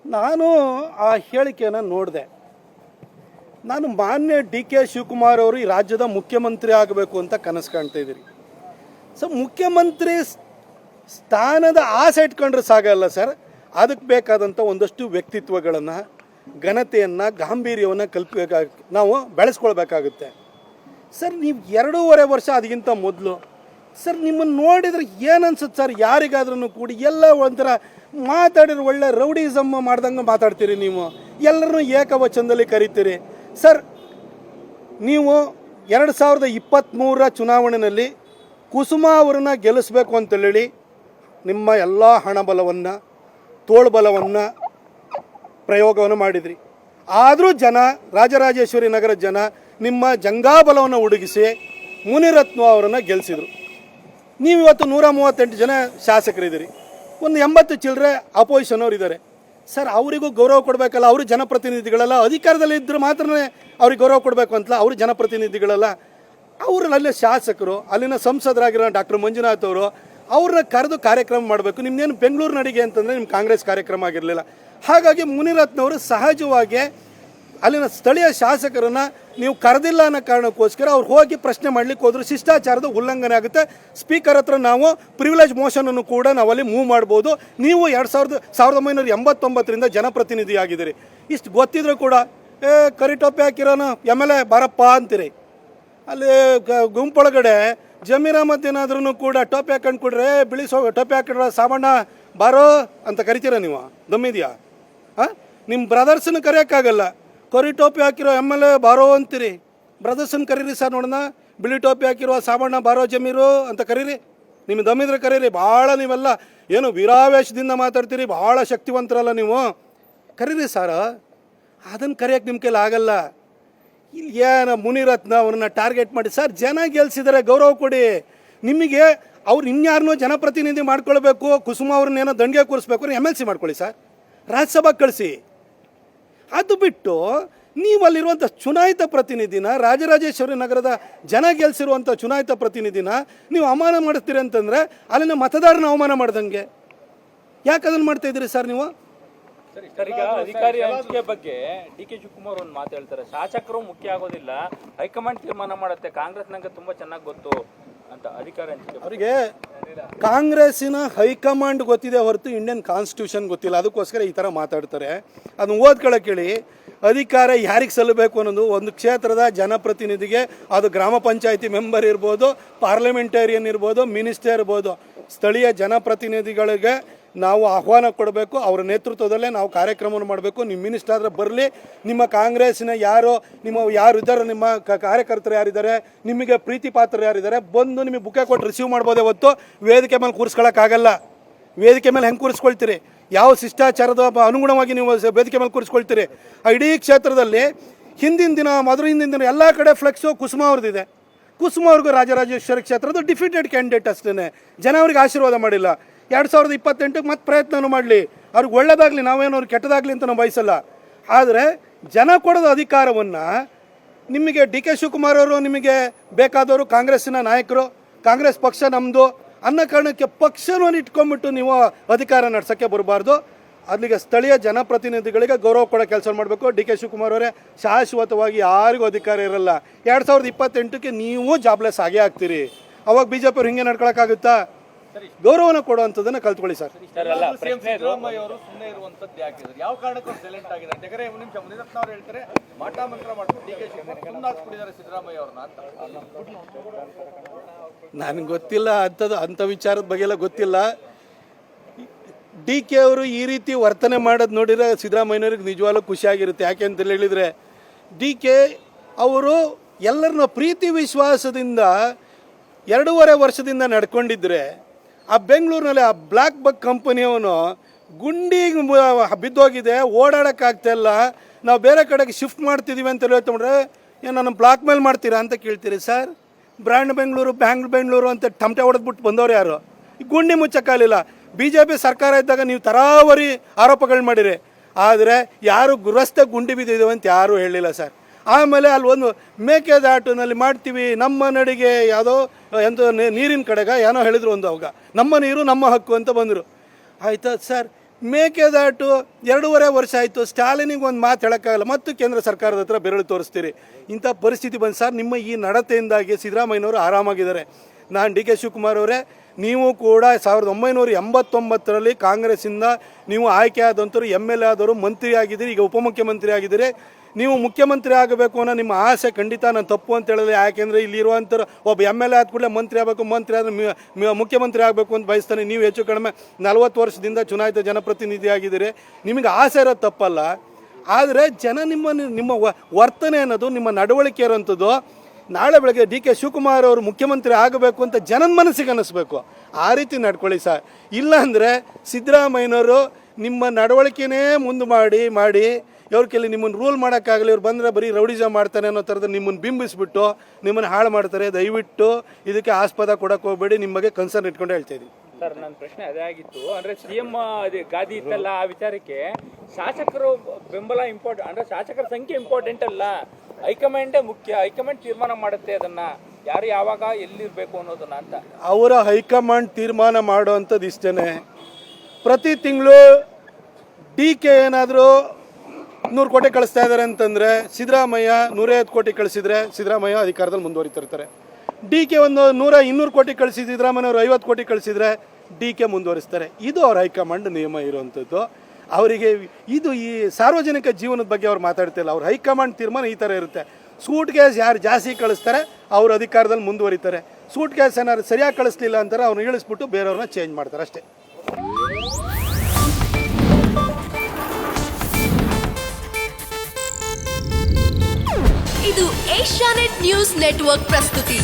ನಾನು ಆ ಹೇಳಿಕೆಯನ್ನು ನೋಡಿದೆ. ನಾನು ಮಾನ್ಯ ಡಿ ಕೆ ಶಿವಕುಮಾರ್ ಅವರು ಈ ರಾಜ್ಯದ ಮುಖ್ಯಮಂತ್ರಿ ಆಗಬೇಕು ಅಂತ ಕನಸು ಕಾಣ್ತಾ ಇದ್ದೀರಿ. ಸೊ ಮುಖ್ಯಮಂತ್ರಿ ಸ್ಥಾನದ ಆಸೆ ಇಟ್ಕೊಂಡ್ರೆ ಸಾಗಲ್ಲ ಸರ್. ಅದಕ್ಕೆ ಬೇಕಾದಂಥ ಒಂದಷ್ಟು ವ್ಯಕ್ತಿತ್ವಗಳನ್ನು, ಘನತೆಯನ್ನು, ಗಾಂಭೀರ್ಯವನ್ನು ನಾವು ಬೆಳೆಸ್ಕೊಳ್ಬೇಕಾಗುತ್ತೆ ಸರ್. ನೀವು 2.5 ವರ್ಷ ಅದಕ್ಕಿಂತ ಮೊದಲು ಸರ್ ನಿಮ್ಮನ್ನು ನೋಡಿದ್ರೆ ಏನನ್ಸುತ್ತೆ ಸರ್, ಯಾರಿಗಾದ್ರೂ ಕೂಡಿ ಎಲ್ಲ ಒಂಥರ ಮಾತಾಡಿದ್ರೆ ಒಳ್ಳೆ ರೌಡಿಸಮ್ ಮಾಡ್ದಂಗೆ ಮಾತಾಡ್ತೀರಿ. ನೀವು ಎಲ್ಲರನ್ನೂ ಏಕವಚನದಲ್ಲಿ ಕರಿತೀರಿ ಸರ್. ನೀವು 2023 ಚುನಾವಣೆಯಲ್ಲಿ ಕುಸುಮಾ ಅವರನ್ನು ಗೆಲ್ಲಿಸ್ಬೇಕು ಅಂತೇಳಿ ನಿಮ್ಮ ಎಲ್ಲ ಹಣಬಲವನ್ನು, ತೋಳ್ಬಲವನ್ನು ಪ್ರಯೋಗವನ್ನು ಮಾಡಿದ್ರಿ. ಆದರೂ ಜನ, ರಾಜರಾಜೇಶ್ವರಿ ನಗರದ ಜನ ನಿಮ್ಮ ಜಂಗಾಬಲವನ್ನು ಹುಡುಗಿಸಿ ಮುನಿರತ್ನ ಅವರನ್ನು ಗೆಲ್ಲಿಸಿದರು. ನೀವು ಇವತ್ತು 138 ಜನ ಶಾಸಕರಿದ್ದೀರಿ, ಒಂದು 80 ಚಿಲ್ಲರೆ ಅಪೋಸಿಷನ್ ಅವರು ಇದ್ದಾರೆ ಸರ್. ಅವರಿಗೂ ಗೌರವ ಕೊಡಬೇಕಲ್ಲ. ಅವರು ಜನಪ್ರತಿನಿಧಿಗಳಲ್ಲ, ಅಧಿಕಾರದಲ್ಲಿ ಇದ್ದರೆ ಮಾತ್ರ ಅವ್ರಿಗೆ ಗೌರವ ಕೊಡಬೇಕು ಅಂತಲ್ಲ. ಅವರು ಜನಪ್ರತಿನಿಧಿಗಳಲ್ಲ, ಅವರಲ್ಲೇ ಶಾಸಕರು, ಅಲ್ಲಿನ ಸಂಸದರಾಗಿರೋ ಡಾಕ್ಟರ್ ಮಂಜುನಾಥ್ ಅವರು, ಅವ್ರನ್ನ ಕರೆದು ಕಾರ್ಯಕ್ರಮ ಮಾಡಬೇಕು. ನಿಮ್ಮದೇನು ಬೆಂಗಳೂರು ನಡಿಗೆ ಅಂತಂದರೆ ನಿಮ್ಮ ಕಾಂಗ್ರೆಸ್ ಕಾರ್ಯಕ್ರಮ ಆಗಿರಲಿಲ್ಲ. ಹಾಗಾಗಿ ಮುನಿರತ್ನವರು ಸಹಜವಾಗಿ ಅಲ್ಲಿನ ಸ್ಥಳೀಯ ಶಾಸಕರನ್ನು ನೀವು ಕರೆದಿಲ್ಲ ಅನ್ನೋ ಕಾರಣಕ್ಕೋಸ್ಕರ ಅವ್ರು ಹೋಗಿ ಪ್ರಶ್ನೆ ಮಾಡಲಿಕ್ಕೆ ಹೋದ್ರು. ಶಿಷ್ಟಾಚಾರದ ಉಲ್ಲಂಘನೆ ಆಗುತ್ತೆ. ಸ್ಪೀಕರ್ ಹತ್ರ ನಾವು ಪ್ರಿವಿಲೇಜ್ ಮೋಷನನ್ನು ಕೂಡ ನಾವಲ್ಲಿ ಮೂವ್ ಮಾಡ್ಬೋದು. ನೀವು 1989 ಜನಪ್ರತಿನಿಧಿ ಆಗಿದ್ದೀರಿ. ಇಷ್ಟು ಗೊತ್ತಿದ್ರು ಕೂಡ ಕರಿ ಟೋಪಿ ಹಾಕಿರೋನು MLA ಬಾರಪ್ಪ ಅಂತೀರಿ. ಅಲ್ಲಿ ಗುಂಪೊಳಗಡೆ ಜಮೀರ್ ಅಹಮದ್ ಏನಾದ್ರೂ ಕೂಡ ಟೋಪಿ ಹಾಕೊಂಡು ಕೊಡ್ರೆ, ಬಿಳಿ ಟೋಪಿ ಹಾಕಿಡ್ರ ಸಾಮಣ್ಣ ಬಾರೋ ಅಂತ ಕರಿತೀರ ನೀವು? ದಮ್ಮಿದೆಯಾ? ನಿಮ್ಮ ಬ್ರದರ್ಸನ್ನು ಕರೆಯೋಕ್ಕಾಗಲ್ಲ. ಕರಿ ಟೋಪಿ ಹಾಕಿರೋ MLA ಬಾರೋ ಅಂತೀರಿ. ಬ್ರದರ್ಸನ್ನು ಕರೀರಿ ಸರ್ ನೋಡೋಣ. ಬಿಳಿ ಟೋಪಿ ಹಾಕಿರೋ ಸಾಮಣ್ಣ ಬಾರೋ ಜಮೀರು ಅಂತ ಕರೀರಿ. ನಿಮ್ಮ ದಮ್ಮಿದ್ರೆ ಕರೀರಿ. ಭಾಳ ನೀವೆಲ್ಲ ಏನು ವೀರಾವೇಶದಿಂದ ಮಾತಾಡ್ತೀರಿ, ಭಾಳ ಶಕ್ತಿವಂತರಲ್ಲ ನೀವು. ಕರೀರಿ ಸರ್. ಅದನ್ನು ಕರೆಯೋಕ್ಕೆ ನಿಮ್ಮ ಕೈಲಿ ಆಗಲ್ಲ. ಇಲ್ಲಿ ಏನು ಮುನಿರತ್ನ ಅವ್ರನ್ನ ಟಾರ್ಗೆಟ್ ಮಾಡಿ ಸರ್, ಜನ ಗೆಲ್ಸಿದ್ದಾರೆ, ಗೌರವ ಕೊಡಿ. ನಿಮಗೆ ಅವ್ರು ಇನ್ಯಾರನ್ನೂ ಜನಪ್ರತಿನಿಧಿ ಮಾಡ್ಕೊಳ್ಬೇಕು, ಕುಸುಮಾ ಅವ್ರನ್ನೇನೋ ದಂಡಿಗೆ ಕೂರಿಸ್ಬೇಕು, MLC ಮಾಡ್ಕೊಳ್ಳಿ ಸರ್, ರಾಜ್ಯಸಭಾಗೆ ಕಳಿಸಿ. ಅದು ಬಿಟ್ಟು ನೀವು ಅಲ್ಲಿರುವಂಥ ಚುನಾಯಿತ ಪ್ರತಿನಿಧಿನ, ರಾಜರಾಜೇಶ್ವರಿ ನಗರದ ಜನ ಗೆಲ್ಸಿರುವಂಥ ಚುನಾಯಿತ ಪ್ರತಿನಿಧಿನ ನೀವು ಅವಮಾನ ಮಾಡಿಸ್ತೀರಿ ಅಂತಂದರೆ ಅಲ್ಲಿನ ಮತದಾರನ ಅವಮಾನ ಮಾಡ್ದಂಗೆ. ಯಾಕೆ ಅದನ್ನು ಮಾಡ್ತಾ ಇದ್ದೀರಿ ಸರ್ ನೀವು? ಈಗ ಅಧಿಕಾರಿ ಹಂಚಿಕೆ ಬಗ್ಗೆ ಡಿ ಕೆ ಶಿವಕುಮಾರ್ ಒಂದು ಮಾತು ಹೇಳ್ತಾರೆ, ಶಾಸಕರು ಮುಖ್ಯ ಆಗೋದಿಲ್ಲ, ಹೈಕಮಾಂಡ್ ತೀರ್ಮಾನ ಮಾಡುತ್ತೆ, ಕಾಂಗ್ರೆಸ್ ನಂಗೆ ತುಂಬಾ ಚೆನ್ನಾಗಿ ಗೊತ್ತು ಅಂತ. ಅಧಿಕಾರಿ ಹಂಚಿಕೆ ಅವರಿಗೆ ಕಾಂಗ್ರೆಸ್ಸಿನ ಹೈಕಮಾಂಡ್ ಗೊತ್ತಿದೆ ಹೊರತು ಇಂಡಿಯನ್ ಕಾನ್ಸ್ಟಿಟ್ಯೂಷನ್ ಗೊತ್ತಿಲ್ಲ. ಅದಕ್ಕೋಸ್ಕರ ಈ ಥರ ಮಾತಾಡ್ತಾರೆ. ಅದನ್ನು ಓದ್ಕೊಳ್ಳೋಕೆ ಹೇಳಿ. ಅಧಿಕಾರ ಯಾರಿಗೆ ಸಲ್ಲಬೇಕು ಅನ್ನೋದು ಒಂದು ಕ್ಷೇತ್ರದ ಜನಪ್ರತಿನಿಧಿಗೆ, ಅದು ಗ್ರಾಮ ಪಂಚಾಯತಿ ಮೆಂಬರ್ ಇರ್ಬೋದು, ಪಾರ್ಲಿಮೆಂಟೇರಿಯನ್ ಇರ್ಬೋದು, ಮಿನಿಸ್ಟರ್ ಇರ್ಬೋದು, ಸ್ಥಳೀಯ ಜನಪ್ರತಿನಿಧಿಗಳಿಗೆ ನಾವು ಆಹ್ವಾನ ಕೊಡಬೇಕು. ಅವರ ನೇತೃತ್ವದಲ್ಲೇ ನಾವು ಕಾರ್ಯಕ್ರಮವನ್ನು ಮಾಡಬೇಕು. ನಿಮ್ಮ ಮಿನಿಸ್ಟರ್ ಆದರೆ ಬರಲಿ, ನಿಮ್ಮ ಕಾಂಗ್ರೆಸ್ಸಿನ ಯಾರು ಇದ್ದಾರೆ, ನಿಮ್ಮ ಕಾರ್ಯಕರ್ತರು ಯಾರಿದ್ದಾರೆ, ನಿಮಗೆ ಪ್ರೀತಿ ಪಾತ್ರರು ಯಾರಿದ್ದಾರೆ, ಬಂದು ನಿಮಗೆ ಬುಕ್ಕೆ ಕೊಟ್ಟು ರಿಸೀವ್ ಮಾಡ್ಬೋದೇ ಹೊತ್ತು ವೇದಿಕೆ ಮೇಲೆ ಕೂರಿಸ್ಕೊಳ್ಳೋಕ್ಕಾಗಲ್ಲ. ವೇದಿಕೆ ಮೇಲೆ ಹೆಂಗೆ ಕೂರಿಸ್ಕೊಳ್ತೀರಿ? ಯಾವ ಶಿಷ್ಟಾಚಾರದ ಅನುಗುಣವಾಗಿ ನೀವು ವೇದಿಕೆ ಮೇಲೆ ಕೂರಿಸ್ಕೊಳ್ತೀರಿ? ಇಡೀ ಕ್ಷೇತ್ರದಲ್ಲಿ ಹಿಂದಿನ ದಿನ ಎಲ್ಲ ಕಡೆ ಫ್ಲೆಕ್ಸು ಕುಸುಮಾ ಅವ್ರದ್ದಿದೆ. ಕುಸುಮಾ ಅವ್ರಿಗೂ ರಾಜರಾಜೇಶ್ವರಿ ಕ್ಷೇತ್ರದ ಡಿಫಿಟೆಡ್ ಕ್ಯಾಂಡಿಡೇಟ್ ಅಷ್ಟೇ. ಜನ ಅವ್ರಿಗೆ ಆಶೀರ್ವಾದ ಮಾಡಿಲ್ಲ. 2028 ಮತ್ತೆ ಪ್ರಯತ್ನ ಮಾಡಲಿ, ಅವ್ರಿಗೆ ಒಳ್ಳೇದಾಗಲಿ, ನಾವೇನು ಅವ್ರಿಗೆ ಕೆಟ್ಟದಾಗಲಿ ಅಂತ ನಾವು ಬಯಸಲ್ಲ. ಆದರೆ ಜನ ಕೊಡೋದು ಅಧಿಕಾರವನ್ನು ನಿಮಗೆ ಡಿ ಕೆ ಶಿವಕುಮಾರ್ ಅವರು ನಿಮಗೆ ಬೇಕಾದವರು, ಕಾಂಗ್ರೆಸ್ಸಿನ ನಾಯಕರು, ಕಾಂಗ್ರೆಸ್ ಪಕ್ಷ ನಮ್ಮದು ಅನ್ನೋ ಕಾರಣಕ್ಕೆ ಪಕ್ಷವನ್ನು ಇಟ್ಕೊಂಡ್ಬಿಟ್ಟು ನೀವು ಅಧಿಕಾರ ನಡೆಸೋಕ್ಕೆ ಬರಬಾರ್ದು. ಅಲ್ಲಿಗೆ ಸ್ಥಳೀಯ ಜನಪ್ರತಿನಿಧಿಗಳಿಗೆ ಗೌರವ ಕೊಡೋ ಕೆಲಸ ಮಾಡಬೇಕು. ಡಿ ಕೆ ಶಿವಕುಮಾರ್ ಅವರೇ ಶಾಶ್ವತವಾಗಿ ಯಾರಿಗೂ ಅಧಿಕಾರ ಇರಲ್ಲ. 2028ಕ್ಕೆ ನೀವು ಜಾಬ್ಲೆಸ್ ಆಗೇ ಆಗ್ತೀರಿ. ಅವಾಗ BJP ಅವ್ರು ಹಿಂಗೆ ನಡ್ಕೊಳಕ್ಕಾಗುತ್ತಾ? ಗೌರವನ ಕೊಡುವಂಥದ್ದನ್ನು ಕಲ್ತ್ಕೊಳ್ಳಿ ಸರ್. ಸಿದ್ದರಾಮಯ್ಯ ಅವರು ಸುಮ್ಮನೆ ಇರುವಂತದ್ದು ಯಾಕಿದ್ರು? ಯಾವ ಕಾರಣಕ್ಕೂ ಸೈಲೆಂಟ್ ಆಗಿದ್ದಾರೆ? ಯಾಕಂದ್ರೆ ಮುನಿರತ್ನ ಅವ್ರು ಹೇಳ್ತಾರೆ ಮಾಟ ಮಂತ್ರ ಮಾಡ್ಕೊಂಡು ಡಿ ಕೆ ಶಿವಕುಮಾರ್ ಸುಮ್ಮನಾಗ್ಬಿಟ್ಟಿದ್ದಾರೆ ಸಿದ್ದರಾಮಯ್ಯ ಅವ್ರನ್ನ ಅಂತ. ನನಗೆ ಗೊತ್ತಿಲ್ಲ ಅಂಥ ವಿಚಾರದ ಬಗ್ಗೆ ಎಲ್ಲ ಗೊತ್ತಿಲ್ಲ. ಡಿ ಕೆ ಅವರು ಈ ರೀತಿ ವರ್ತನೆ ಮಾಡೋದು ನೋಡಿದರೆ ಸಿದ್ದರಾಮಯ್ಯವ್ರಿಗೆ ನಿಜವಾಗ್ಲೂ ಖುಷಿಯಾಗಿರುತ್ತೆ. ಯಾಕೆ ಅಂತ ಹೇಳಿದರೆ ಡಿ ಕೆ ಅವರು ಎಲ್ಲರನ್ನ ಪ್ರೀತಿ ವಿಶ್ವಾಸದಿಂದ 2.5 ವರ್ಷದಿಂದ ನಡ್ಕೊಂಡಿದ್ರೆ, ಆ ಬೆಂಗಳೂರಿನಲ್ಲಿ ಆ ಬ್ಲ್ಯಾಕ್ ಬಗ್ ಕಂಪನಿಯವನು ಗುಂಡಿಗೆ ಬಿದ್ದೋಗಿದೆ, ಓಡಾಡೋಕ್ಕಾಗ್ತಾಯಿಲ್ಲ, ನಾವು ಬೇರೆ ಕಡೆಗೆ ಶಿಫ್ಟ್ ಮಾಡ್ತಿದ್ದೀವಿ ಅಂತ ಹೇಳ್ಕೊಂಡ್ರೆ ಏನು ನನ್ನ ಬ್ಲಾಕ್ ಮೇಲ್ ಮಾಡ್ತೀರಾ ಅಂತ ಕೇಳ್ತೀರಿ ಸರ್. ಬ್ರ್ಯಾಂಡ್ ಬೆಂಗಳೂರು ಅಂತ ಟಮಟೆ ಹೊಡೆದ್ಬಿಟ್ಟು ಬಂದವರು ಯಾರು? ಈ ಗುಂಡಿ ಮುಚ್ಚಕ್ಕಾಗಲಿಲ್ಲ. BJP ಸರ್ಕಾರ ಇದ್ದಾಗ ನೀವು ತರಾವರಿ ಆರೋಪಗಳು ಮಾಡಿರಿ. ಆದರೆ ಯಾರು ಗೃಹಸ್ಥ ಗುಂಡಿ ಬಿದ್ದಿದ್ದೇವೆ ಅಂತ ಯಾರೂ ಹೇಳಿಲ್ಲ ಸರ್. ಆಮೇಲೆ ಅಲ್ಲಿ ಒಂದು ಮೇಕೆದಾಟುನಲ್ಲಿ ಮಾಡ್ತೀವಿ ನಮ್ಮ ನಡಿಗೆ ಯಾವುದೋ ಎಂತ ನೀರಿನ ಕಡೆಗ ಏನೋ ಹೇಳಿದ್ರು ಒಂದು ಅವಾಗ ನಮ್ಮ ನೀರು ನಮ್ಮ ಹಕ್ಕು ಅಂತ ಬಂದರು. ಆಯ್ತಾ ಸರ್, ಮೇಕೆದಾಟು 2.5 ವರ್ಷ ಆಯಿತು, ಸ್ಟಾಲಿನಿಗೆ ಒಂದು ಮಾತು ಹೇಳೋಕ್ಕಾಗಲ್ಲ, ಮತ್ತು ಕೇಂದ್ರ ಸರ್ಕಾರದ ಹತ್ರ ಬೆರಳು ತೋರಿಸ್ತೀರಿ. ಇಂಥ ಪರಿಸ್ಥಿತಿ ಬಂದು ಸರ್, ನಿಮ್ಮ ಈ ನಡತೆಯಿಂದಾಗಿ ಸಿದ್ದರಾಮಯ್ಯನವರು ಆರಾಮಾಗಿದ್ದಾರೆ. ನಾನು ಡಿ ಕೆ ಶಿವಕುಮಾರ್ ಅವರೇ, ನೀವು ಕೂಡ 1989ರಲ್ಲಿ ಕಾಂಗ್ರೆಸ್ಸಿಂದ ನೀವು ಆಯ್ಕೆ ಆದಂಥವ್ರು, MLA ಆದವರು, ಮಂತ್ರಿ ಆಗಿದ್ದೀರಿ, ಈಗ ಉಪಮುಖ್ಯಮಂತ್ರಿ ಆಗಿದ್ದೀರಿ. ನೀವು ಮುಖ್ಯಮಂತ್ರಿ ಆಗಬೇಕು ಅನ್ನೋ ನಿಮ್ಮ ಆಸೆ ಖಂಡಿತ ನಾನು ತಪ್ಪು ಅಂತ ಹೇಳಿದ್ರೆ, ಯಾಕೆಂದರೆ ಇಲ್ಲಿರುವಂಥವ್ರು ಒಬ್ಬ MLA ಆದ ಕೂಡಲೇ ಮಂತ್ರಿ ಆಗಬೇಕು, ಮಂತ್ರಿ ಆದರೆ ಮುಖ್ಯಮಂತ್ರಿ ಆಗಬೇಕು ಅಂತ ಬಯಸ್ತಾನೆ. ನೀವು ಹೆಚ್ಚು ಕಡಿಮೆ 40 ವರ್ಷದಿಂದ ಚುನಾಯಿತ ಜನಪ್ರತಿನಿಧಿ ಆಗಿದ್ದೀರಿ, ನಿಮಗೆ ಆಸೆ ಇರೋದು ತಪ್ಪಲ್ಲ. ಆದರೆ ಜನ ನಿಮ್ಮ ವರ್ತನೆ ಅನ್ನೋದು, ನಿಮ್ಮ ನಡವಳಿಕೆ ಇರೋಂಥದ್ದು ನಾಳೆ ಬೆಳಗ್ಗೆ ಡಿ ಕೆ ಶಿವಕುಮಾರ್ ಅವರು ಮುಖ್ಯಮಂತ್ರಿ ಆಗಬೇಕು ಅಂತ ಜನನ ಮನಸ್ಸಿಗೆ ಅನ್ನಿಸ್ಬೇಕು. ಆ ರೀತಿ ನಡ್ಕೊಳ್ಳಿ ಸರ್. ಇಲ್ಲಾಂದರೆ ಸಿದ್ದರಾಮಯ್ಯನವರು ನಿಮ್ಮ ನಡವಳಿಕೆನೇ ಮುಂದೆ ಮಾಡಿ ಇವ್ರ ಕೆಲ ನಿಮ್ಮನ್ನು ರೂಲ್ ಮಾಡೋಕ್ಕಾಗಲಿ, ಇವ್ರು ಬಂದರೆ ಬರೀ ರೌಡಿಸಮ್ ಮಾಡ್ತಾನೆ ಅನ್ನೋ ಥರದ ನಿಮ್ಮನ್ನು ಬಿಂಬಿಸ್ಬಿಟ್ಟು ನಿಮ್ಮನ್ನು ಹಾಳು ಮಾಡ್ತಾರೆ. ದಯವಿಟ್ಟು ಇದಕ್ಕೆ ಆಸ್ಪದ ಕೊಡೋಕೆ ಹೋಗಬೇಡಿ, ನಿಮ್ಮ ಬಗ್ಗೆ ಕನ್ಸರ್ನ್ ಇಟ್ಕೊಂಡು ಹೇಳ್ತಾ ಇದ್ದೀನಿ. ಸರ್, ನನ್ನ ಪ್ರಶ್ನೆ ಅದೇ ಆಗಿತ್ತು. ಅಂದ್ರೆ CM ಗಾದಿ ಇತ್ತಲ್ಲ, ಆ ವಿಚಾರಕ್ಕೆ ಶಾಸಕರು ಬೆಂಬಲ ಇಂಪಾರ್ಟೆಂಟ್, ಅಂದ್ರೆ ಶಾಸಕರ ಸಂಖ್ಯೆ ಇಂಪಾರ್ಟೆಂಟ್ ಅಲ್ಲ, ಹೈಕಮಾಂಡೇ ಮುಖ್ಯ. ಹೈಕಮಾಂಡ್ ತೀರ್ಮಾನ ಮಾಡುತ್ತೆ ಅದನ್ನ, ಯಾರು ಯಾವಾಗ ಎಲ್ಲಿರ್ಬೇಕು ಅನ್ನೋದನ್ನ ಅಂತ. ಅವರ ಹೈಕಮಾಂಡ್ ತೀರ್ಮಾನ ಮಾಡುವಂಥದ್ದು ಇಷ್ಟೇ. ಪ್ರತಿ ತಿಂಗಳು DK ಏನಾದರೂ 100 ಕೋಟಿ ಕಳಿಸ್ತಾ ಇದ್ದಾರೆ ಅಂತಂದರೆ, ಸಿದ್ದರಾಮಯ್ಯ 150 ಕೋಟಿ ಕಳಿಸಿದರೆ ಸಿದ್ದರಾಮಯ್ಯ ಅಧಿಕಾರದಲ್ಲಿ ಮುಂದುವರಿತಿರ್ತಾರೆ. DK ಒಂದು 100-200 ಕೋಟಿ ಕಳಿಸಿದ್ದು ಸಿದ್ದರಾಮಯ್ಯವರು 50 ಕೋಟಿ ಕಳಿಸಿದರೆ DK ಮುಂದುವರಿಸ್ತಾರೆ. ಇದು ಅವ್ರ ಹೈಕಮಾಂಡ್ ನಿಯಮ ಇರುವಂಥದ್ದು. ಅವರಿಗೆ ಇದು ಈ ಸಾರ್ವಜನಿಕ ಜೀವನದ ಬಗ್ಗೆ ಅವ್ರು ಮಾತಾಡ್ತಿಲ್ಲ. ಅವ್ರ ಹೈಕಮಾಂಡ್ ತೀರ್ಮಾನ ಈ ಥರ ಇರುತ್ತೆ. ಸೂಟ್ ಕೇಸ್ ಯಾರು ಜಾಸ್ತಿ ಕಳಿಸ್ತಾರೆ ಅವ್ರ ಅಧಿಕಾರದಲ್ಲಿ ಮುಂದುವರಿತಾರೆ. ಸೂಟ್ ಕೇಸ್ ಏನಾದ್ರು ಸರಿಯಾಗಿ ಕಳಿಸ್ಲಿಲ್ಲ ಅಂತಾರೆ, ಅವ್ರನ್ನ ಇಳಿಸ್ಬಿಟ್ಟು ಬೇರೆಯವ್ರನ್ನ ಚೇಂಜ್ ಮಾಡ್ತಾರೆ ಅಷ್ಟೇ. ಇದು ಏಷ್ಯಾನೆಟ್ ನ್ಯೂಸ್ ನೆಟ್ವರ್ಕ್ ಪ್ರಸ್ತುತಿ.